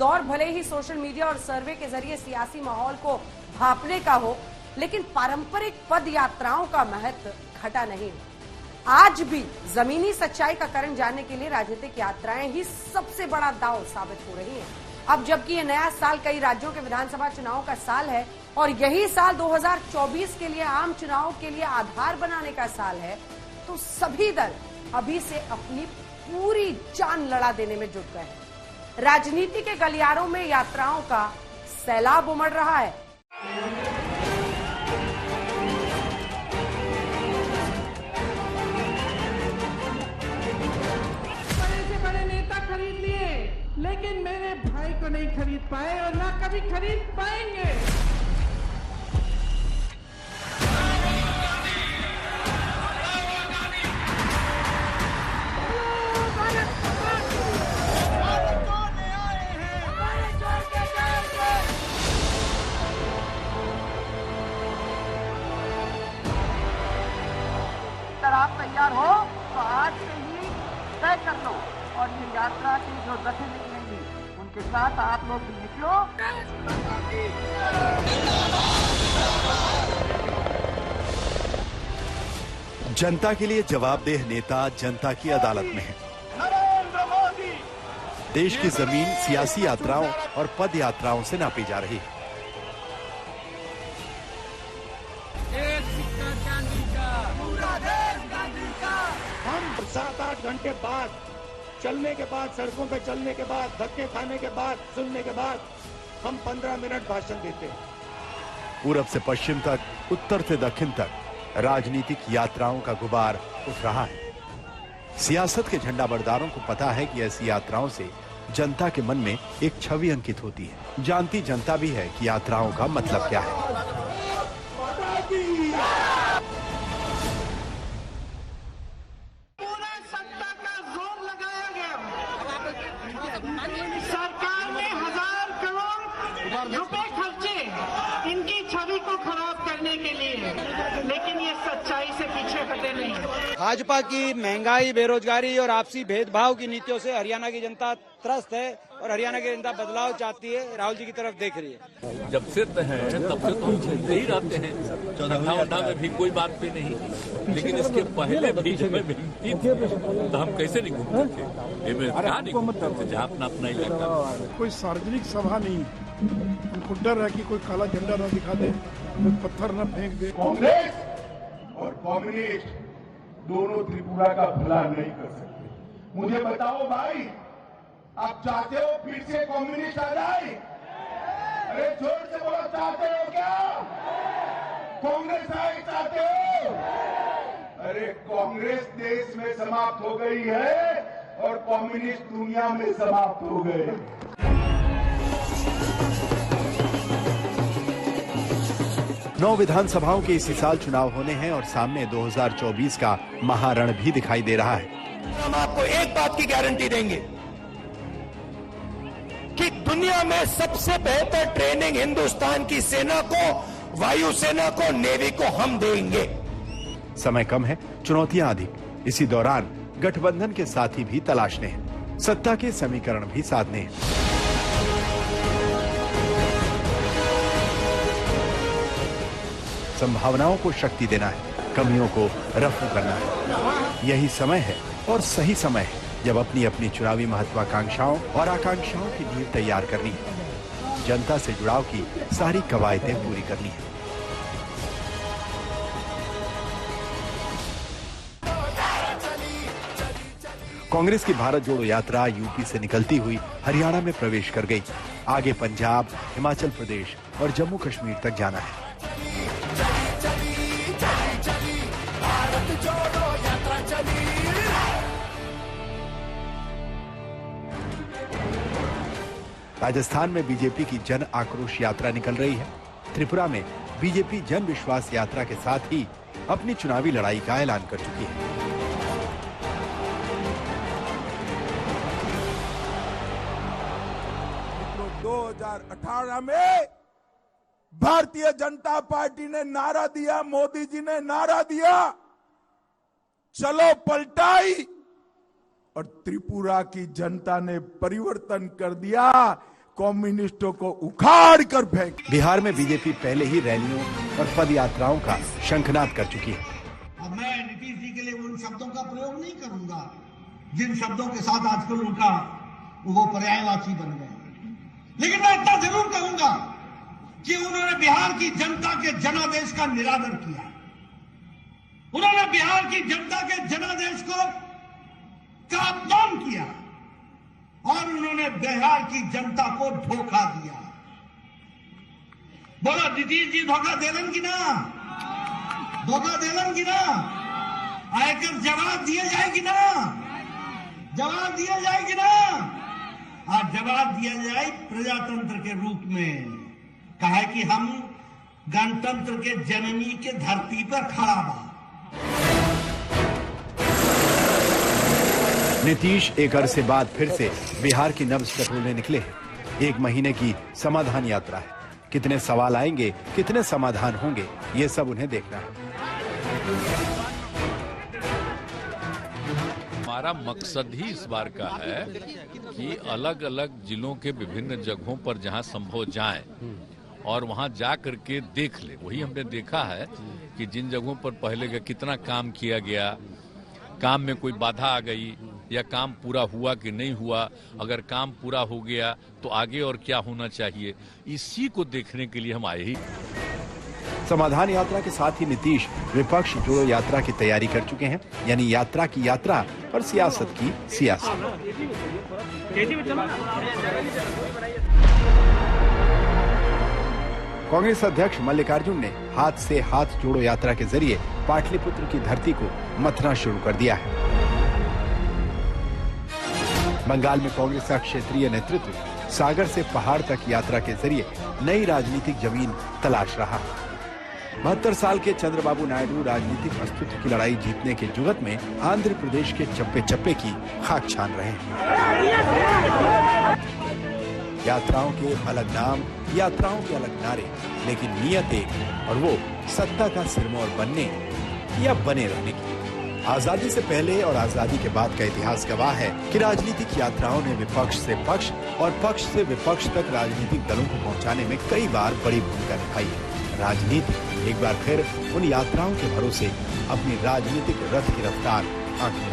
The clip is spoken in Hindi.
दौर भले ही सोशल मीडिया और सर्वे के जरिए सियासी माहौल को भांपने का हो, लेकिन पारंपरिक पद यात्राओं का महत्व घटा नहीं। आज भी जमीनी सच्चाई का कारण जानने के लिए राजनीतिक यात्राएं ही सबसे बड़ा दांव साबित हो रही हैं। अब जबकि ये नया साल कई राज्यों के विधानसभा चुनाव का साल है और यही साल 2024 के लिए आम चुनाव के लिए आधार बनाने का साल है, तो सभी दल अभी से अपनी पूरी जान लड़ा देने में जुट गए हैं। राजनीति के गलियारों में यात्राओं का सैलाब उमड़ रहा है। बड़े से बड़े नेता खरीद लिए, लेकिन मेरे भाई को नहीं खरीद पाए और ना कभी खरीद पाएंगे। आप तैयार हो तो आज से ही तय कर लो और ये यात्रा की जो रथें निकलेंगी उनके साथ आप लोग भी निकलो। जनता के लिए जवाबदेह नेता जनता की अदालत में है। देश की जमीन सियासी यात्राओं और पद यात्राओं से नापी जा रही है। हम 7-8 घंटे बाद चलने के बाद, सड़कों पे चलने के बाद, धक्के खाने के बाद, सुनने के बाद हम 15 मिनट भाषण देते हैं। पूरब से पश्चिम तक, उत्तर से दक्षिण तक राजनीतिक यात्राओं का गुबार उठ रहा है। सियासत के झंडा बरदारों को पता है कि ऐसी यात्राओं से जनता के मन में एक छवि अंकित होती है। जानती जनता भी है कि यात्राओं का मतलब क्या है। सरकार ने 1000 करोड़ रुपए खर्चे इनकी छवि को खराब करने के लिए, लेकिन ये सच्चाई से पीछे हटे नहीं। भाजपा की महंगाई, बेरोजगारी और आपसी भेदभाव की नीतियों से हरियाणा की जनता त्रस्त है और हरियाणा की जनता बदलाव चाहती है, राहुल जी की तरफ देख रही है। जब से हैं तब से तो हम सुनते ही रहते हैं, चौथा में भी कोई बात भी नहीं, लेकिन इसके पहले भी हमें मिलती थी तो हम कैसे नहीं घूमते थे, क्या नहीं घूमते थे, जहाँ अपना अपना इलाका। कोई सार्वजनिक सभा नहीं, उनको डर है कि कोई काला झंडा न दिखा दे, कोई पत्थर न फेंक दे। कांग्रेस और कम्युनिस्ट दोनों त्रिपुरा का भला नहीं कर सकते। मुझे बताओ भाई, आप चाहते हो फिर से कम्युनिस्ट आ जाए? अरे जोर से बोलो, चाहते हो क्या? कांग्रेस आए चाहते हो? अरे कांग्रेस देश में समाप्त हो गई है और कम्युनिस्ट दुनिया में समाप्त हो गए। 9 विधानसभाओं के इसी साल चुनाव होने हैं और सामने 2024 का महारण भी दिखाई दे रहा है। हम आपको एक बात की गारंटी देंगे कि दुनिया में सबसे बेहतर ट्रेनिंग हिंदुस्तान की सेना को, वायुसेना को, नेवी को हम देंगे। समय कम है, चुनौतियां अधिक। इसी दौरान गठबंधन के साथी भी तलाशने हैं, सत्ता के समीकरण भी साधने हैं। संभावनाओं को शक्ति देना है, कमियों को रफू करना है। यही समय है और सही समय है जब अपनी अपनी चुनावी महत्वाकांक्षाओं और आकांक्षाओं की नींव तैयार करनी है। जनता से जुड़ाव की सारी कवायदें पूरी करनी है। कांग्रेस की भारत जोड़ो यात्रा यूपी से निकलती हुई हरियाणा में प्रवेश कर गई। आगे पंजाब, हिमाचल प्रदेश और जम्मू कश्मीर तक जाना है। राजस्थान में बीजेपी की जन आक्रोश यात्रा निकल रही है। त्रिपुरा में बीजेपी जन विश्वास यात्रा के साथ ही अपनी चुनावी लड़ाई का ऐलान कर चुकी है। 2018 में भारतीय जनता पार्टी ने नारा दिया, मोदी जी ने नारा दिया, चलो पलटाई, और त्रिपुरा की जनता ने परिवर्तन कर दिया, कम्युनिस्टों को उखाड़ कर फेंक। बिहार में बीजेपी पहले ही रैलियों और पद यात्राओं का शंखनाद कर चुकी है। अब मैं नीतीश जी के लिए उन शब्दों का प्रयोग नहीं करूंगा जिन शब्दों के साथ आजकल उनका वो पर्यायवाची बन गए, लेकिन मैं इतना जरूर कहूंगा कि उन्होंने बिहार की जनता के जनादेश का निरादर किया। उन्होंने बिहार की जनता के जनादेश का अपमान किया और उन्होंने बिहार की जनता को धोखा दिया। बोला नीतीश जी धोखा देलन की ना, धोखा देलन की ना, आयकर जवाब दिए जाएगी ना, जवाब दिया जाएगी ना, और जवाब दिया जाए प्रजातंत्र के रूप में। कहा कि हम गणतंत्र के जननी के धरती पर खड़ा बा। नीतीश एक अरसे बाद फिर से बिहार की नब्ज टटोलने निकले हैं। 1 महीने की समाधान यात्रा है। कितने सवाल आएंगे, कितने समाधान होंगे, ये सब उन्हें देखना है। हमारा मकसद ही इस बार का है कि अलग अलग जिलों के विभिन्न जगहों पर जहां संभव जाएं और वहां जा करके देख ले। वही हमने देखा है कि जिन जगहों पर पहले का कितना काम किया गया, काम में कोई बाधा आ गई या काम पूरा हुआ कि नहीं हुआ, अगर काम पूरा हो गया तो आगे और क्या होना चाहिए, इसी को देखने के लिए हम आए ही। समाधान यात्रा के साथ ही नीतीश विपक्ष जोड़ो यात्रा की तैयारी कर चुके हैं, यानी यात्रा की यात्रा और सियासत की सियासत। कांग्रेस अध्यक्ष मल्लिकार्जुन ने हाथ से हाथ जोड़ो यात्रा के जरिए पाटलिपुत्र की धरती को मथना शुरू कर दिया है। बंगाल में कांग्रेस का क्षेत्रीय नेतृत्व सागर से पहाड़ तक यात्रा के जरिए नई राजनीतिक जमीन तलाश रहा है। 72 साल के चंद्रबाबू नायडू राजनीतिक अस्तित्व की लड़ाई जीतने के जुगत में आंध्र प्रदेश के चप्पे चप्पे की खाक छान रहे हैं। यात्राओं के अलग नाम, यात्राओं के अलग नारे, लेकिन नियत एक, और वो सत्ता का सिरमौर बनने या बने रहने की। आजादी से पहले और आजादी के बाद का इतिहास गवाह है कि राजनीतिक यात्राओं ने विपक्ष से पक्ष और पक्ष से विपक्ष तक राजनीतिक दलों को पहुंचाने में कई बार बड़ी भूमिका निभाई है। राजनीति एक बार फिर उन यात्राओं के भरोसे अपनी राजनीतिक रथ की रफ्तार आंख में